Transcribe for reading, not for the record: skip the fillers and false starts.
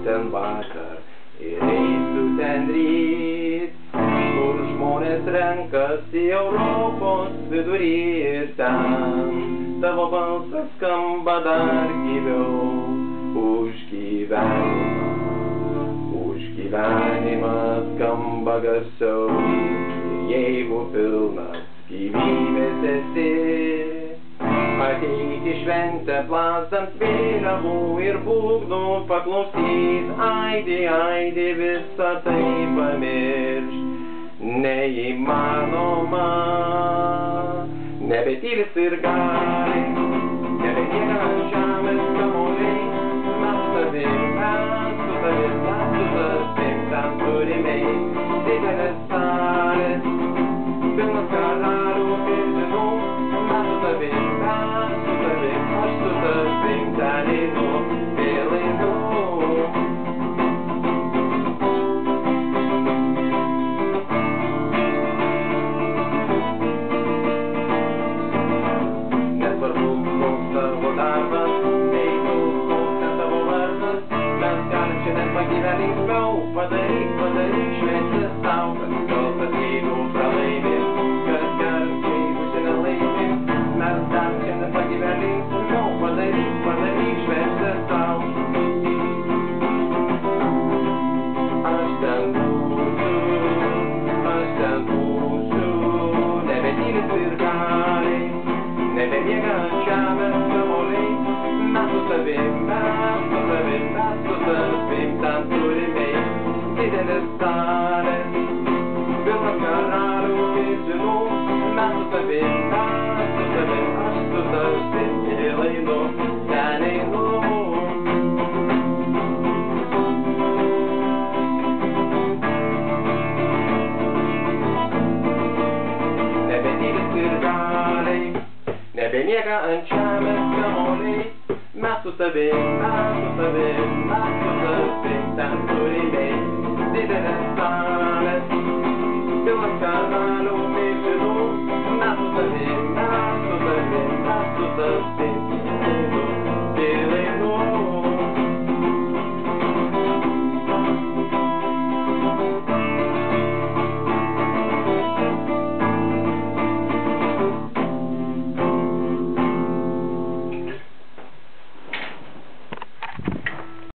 ten vakar ir eisiu ten ryt, kur žmonės renkasi Europos vidury ir ten tavo balsas skamba dar gyviau už gyvenimą. Už gyvenimą skamba garsiau, jeigu pilnas gyvybės esi. Ateik į šventę plastant vėliavų ir būgnų paklausyt, aidi visą tai pamiršt. Neįmanoma, nebetylis ir gali, nebetieka ant žemės kamuoliai, mes su tavim, ten turime didelės salės, pilnas karalių pirdinų, mes su tavim, aš su tavim, ten einu, vėl einu. Nesvarbu, koks tavo darbas, neįtų, koks ne tavo vardas, mes galim šiandien pagyventi linksmiau, padaryk šventę sau, kas kaltas, jeigu pralaimi, kas geras, jeigu šiandien laimi, mes galim šiandien pagyventi linksmiau, padaryk šventę sau. Aš ten būsiu, nebetylis ir gali, nebemiega ant žemės kamuoliai, mes su tavim, ten turime didelės salės, pilnas karalių pirdinų, mes su tavim, aš su tavim, vėl einu, ten einu. Nebetylis ir galiai, nebemiega ant žemės kamuoliai, mes su tavim, ten turime didelės salės.